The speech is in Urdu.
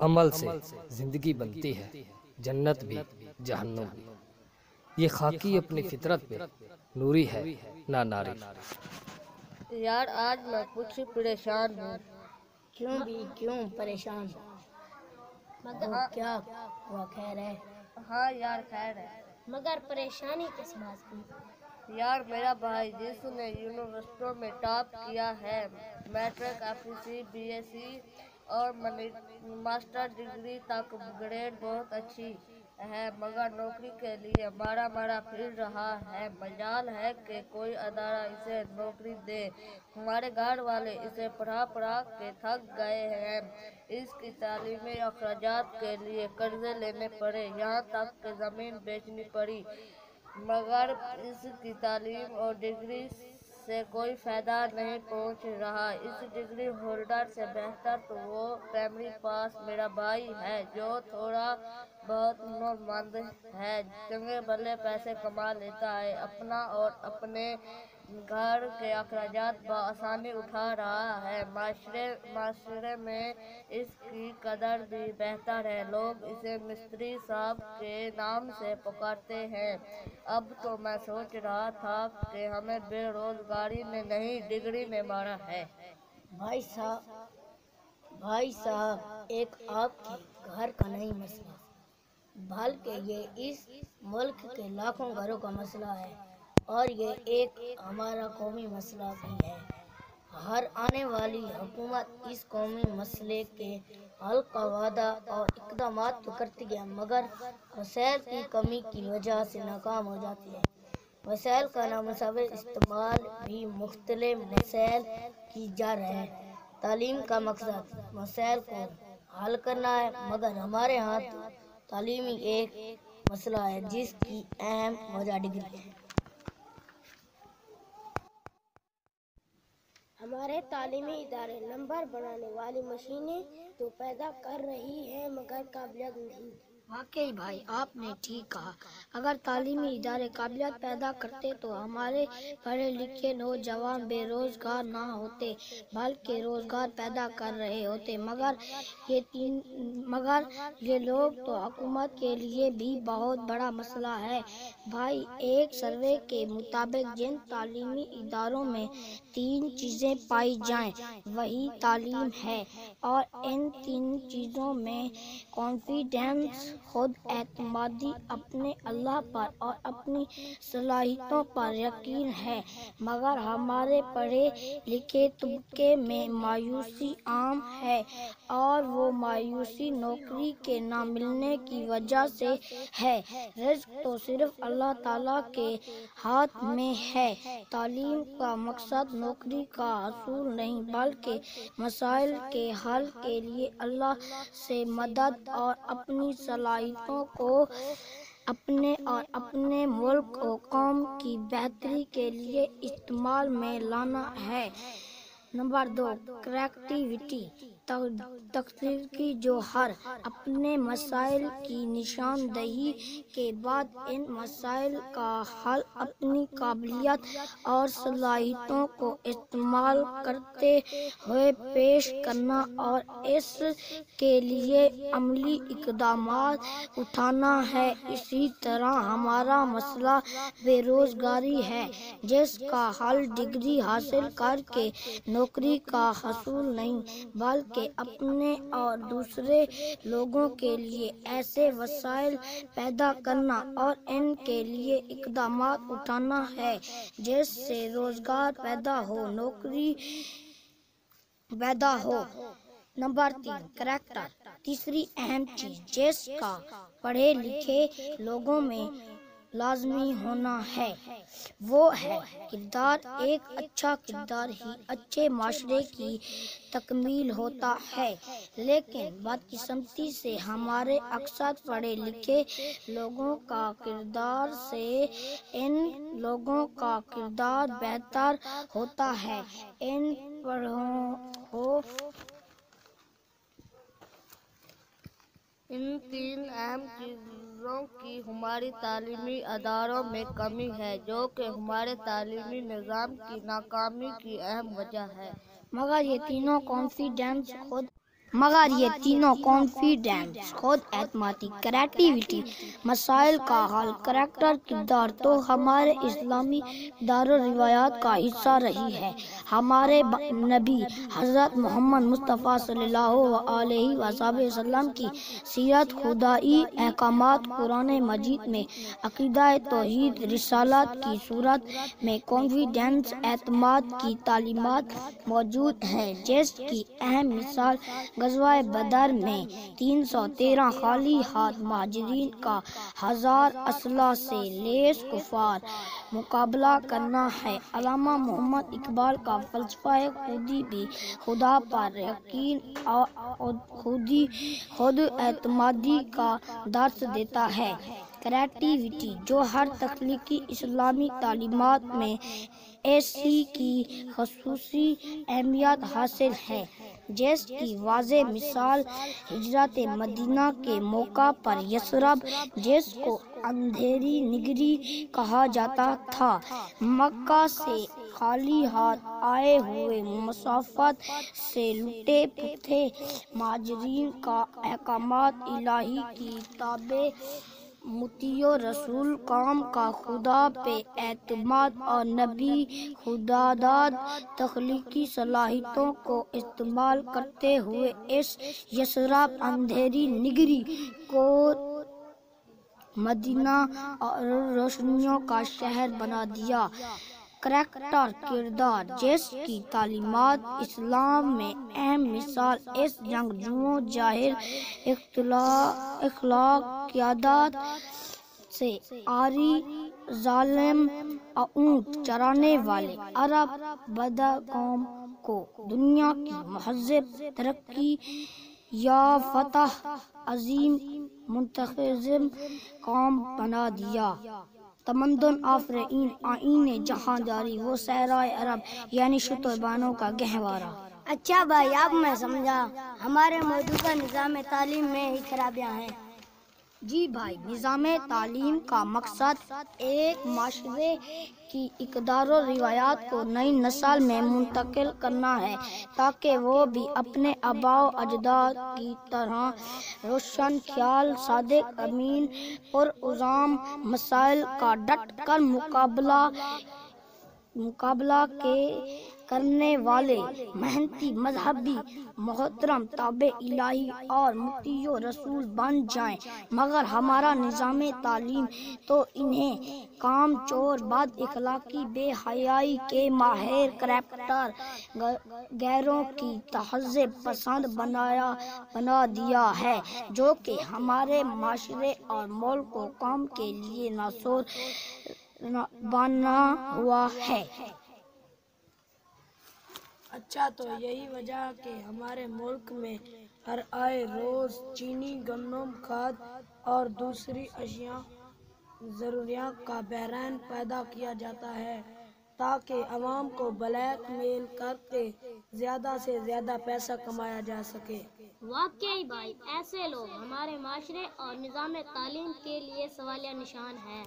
عمل سے زندگی بنتی ہے، جنت بھی جہنم بھی۔ یہ خاکی اپنی فطرت پہ نوری ہے نہ ناری۔ یار آج میں کچھ پریشان ہوں۔ کیوں پریشان؟ کیا ہوا؟ خیر ہے؟ ہاں یار خیر ہے، مگر پریشانی کس بات کی؟ یار میرا بھائی جس نے یونیورسٹیوں میں ٹاپ کیا ہے، میٹرک FEC BSc اور ماسٹر ڈگری تک گریڈ بہت اچھی ہے، مگر نوکری کے لیے مارا پھر رہا ہے۔ مجال ہے کہ کوئی ادارہ اسے نوکری دے۔ ہمارے گھر والے اسے پڑھا کے تھک گئے ہیں، اس کی تعلیمی اخراجات کے لیے قرضے لینے پڑے، یہاں تک کہ زمین بیچنی پڑی، مگر اس کی تعلیم اور ڈگری سے کوئی فائدہ نہیں پہنچ رہا۔ اس ڈگری ہولڈر سے بہتر تو وہ پرائمری پاس میرا بھائی ہے جو تھوڑا بہت ہنر مند ہے، چنگے بھلے پیسے کما لیتا ہے، اپنا اور اپنے گھر کے اخراجات بآسانی اٹھا رہا ہے۔ معاشرے میں اس کی قدر بھی بہتر ہے، لوگ اسے مستری صاحب کے نام سے پکارتے ہیں۔ اب تو میں سوچ رہا تھا کہ ہمیں بے روزگاری نے نہیں ڈگری نے مارا ہے۔ بھائی صاحب، ایک آپ کے گھر کا نہیں مسئلہ، بلکہ یہ اس ملک کے لاکھوں گھروں کا مسئلہ ہے، اور یہ ایک ہمارا قومی مسئلہ بھی ہے۔ ہر آنے والی حکومت اس قومی مسئلے کے حل کا وعدہ اور اقدامات تو کرتی ہے، مگر وسائل کی کمی کی وجہ سے ناکام ہو جاتی ہے۔ وسائل کا نامناسب استعمال بھی مختلف مسائل کی جڑ ہے۔ تعلیم کا مقصد مسائل کو حل کرنا ہے، مگر ہمارے ہاں تعلیمی ایک مسئلہ ہے جس کی اہم وجہ ڈگری ہے۔ ہمارے تعلیمی ادارے نمبر بنانے والی مشینیں تو پیدا کر رہی ہیں، مگر قابلیت نہیں۔ واقعی بھائی، آپ نے ٹھیک کہا۔ اگر تعلیمی ادارے قابلیت پیدا کرتے تو ہمارے پڑھے لکھے نوجوان بے روزگار نہ ہوتے، بلکہ روزگار پیدا کر رہے ہوتے، مگر یہ لوگ تو حکومت کے لیے بھی بہت بڑا مسئلہ ہے۔ بھائی، ایک سروے کے مطابق جن تعلیمی اداروں میں 3 چیزیں پائی جائیں وہی تعلیم ہے، اور ان 3 چیزوں میں کانفیڈنس، خود اعتمادی، اپنے اللہ پر اور اپنی صلاحیتوں پر یقین ہے، مگر ہمارے پڑھے لکھے طبقے میں مایوسی عام ہے، اور وہ مایوسی نوکری کے نہ ملنے کی وجہ سے ہے۔ رزق تو صرف اللہ تعالیٰ کے ہاتھ میں ہے۔ تعلیم کا مقصد نوکری کا حصول نہیں، بلکہ مسائل کے حل کے لیے اللہ سے مدد اور اپنی صلاحیتوں کو اپنے اور اپنے ملک و قوم کی بہتری کے لیے استعمال میں لانا ہے۔ نمبر 2، کریٹیوٹی، تخلیقی جوہر۔ اپنے مسائل کی نشاندہی کے بعد ان مسائل کا حل اپنی قابلیت اور صلاحیتوں کو استعمال کرتے ہوئے پیش کرنا اور اس کے لیے عملی اقدامات اٹھانا ہے۔ اسی طرح ہمارا مسئلہ بے روزگاری ہے، جس کا حل ڈگری حاصل کر کے نوکری کا حصول نہیں، بلکہ اپنے اور دوسرے لوگوں کے لیے ایسے وسائل پیدا کرنا اور ان کے لیے اقدامات اٹھانا ہے جس سے روزگار پیدا ہو، نوکری پیدا ہو۔ نمبر 3، کریکٹر، تیسری اہم چیز جس کا پڑھے لکھے لوگوں میں لازمی ہونا ہے وہ ہے کردار۔ ایک اچھا کردار ہی اچھے معاشرے کی تکمیل ہوتا ہے، لیکن بدقسمتی سے ہمارے اکثر پڑھے لکھے لوگوں کا کردار سے ان لوگوں کا کردار بہتر ہوتا ہے۔ ان تین اہم چیزوں کی ہماری تعلیمی اداروں میں کمی ہے، جو کہ ہمارے تعلیمی نظام کی ناکامی کی اہم وجہ ہے۔ مگر یہ تینوں کانفیڈنس، خود مگر یہ تینوں کانفیڈنس، خود اعتمادی، کریٹیوٹی، مسائل کا حل، کریکٹر، کردار تو ہمارے اسلامی دار و روایات کا حصہ رہی ہے۔ ہمارے نبی حضرت محمد مصطفیٰ صلی اللہ علیہ وسلم کی سیرت، خدائی احکامات قرآن مجید میں عقیدہ توحید، رسالت کی صورت میں کانفیڈنس، اعتماد کی تعلیمات موجود ہیں، جس کی اہم مثال غزوہ بدر میں 313 خالی ہاتھ مہاجرین کا 1000 اسلحہ سے لیس کفار مقابلہ کرنا ہے۔ علامہ محمد اقبال کا فلسفہ خودی بھی خدا پر یقین اور خود اعتمادی کا درس دیتا ہے۔ کریٹیوٹی، جو ہر تخلیقی اسلامی تعلیمات میں ایسی کی خصوصی اہمیت حاصل ہے، جس کی واضح مثال ہجرت مدینہ کے موقع پر یثرب، جس کو اندھیری نگری کہا جاتا تھا، مکہ سے خالی ہاتھ آئے ہوئے مسافت سے لٹے پھوٹے مہاجرین کا احکامات الہی کی تابع، مطیع رسول کام کا خدا پہ اعتماد اور نبی خداداد تخلیقی صلاحیتوں کو استعمال کرتے ہوئے اس یثرب اندھیری نگری کو مدینہ اور روشنیوں کا شہر بنا دیا۔ کریکٹر، کردار، جس کی تعلیمات اسلام میں اہم مثال اس جنگجوؤں، جاہل اخلاق، قیادت سے عاری، ظالم، اونٹ چرانے والے عرب بدر قوم کو دنیا کی مہذب، ترقی یافتہ، عظیم، منتظم قوم بنا دیا۔ تمدن آفرین، آئین جہانداری، وہ صحرائے عرب یعنی شتربانوں کا گہوارہ۔ اچھا بھائی، اب میں سمجھا ہمارے موجودہ نظام تعلیم میں ہی خرابیاں ہیں۔ جی بھائی، نظام تعلیم کا مقصد ایک معاشرے کی اقدار و روایات کو نئی نسل میں منتقل کرنا ہے، تاکہ وہ بھی اپنے آباء و اجداد کی طرح روشن خیال، صادق، امین، پرعزم، مسائل کا ڈٹ کر مقابلہ کرنے والے، محنتی، مذہبی، محترم، تابع الہی اور مطیع رسول بن جائیں۔ مگر ہمارا نظام تعلیم تو انہیں کام چور، بد اخلاقی، بے حیائی کے ماہر، کریکٹر، غیروں کی تہذیب پسند بنا دیا ہے، جو کہ ہمارے معاشرے اور ملک و قوم کے لیے ناسور بنا ہوا ہے۔ اچھا، تو یہی وجہ کہ ہمارے ملک میں ہر آئے روز چینی، گندم، کھاد اور دوسری اشیاء ضروریات کا بحران پیدا کیا جاتا ہے، تاکہ عوام کو بلیک میل کرتے زیادہ سے زیادہ پیسہ کمایا جا سکے۔ واقعی بھائی، ایسے لوگ ہمارے معاشرے اور نظام تعلیم کے لیے سوالیہ نشان ہیں۔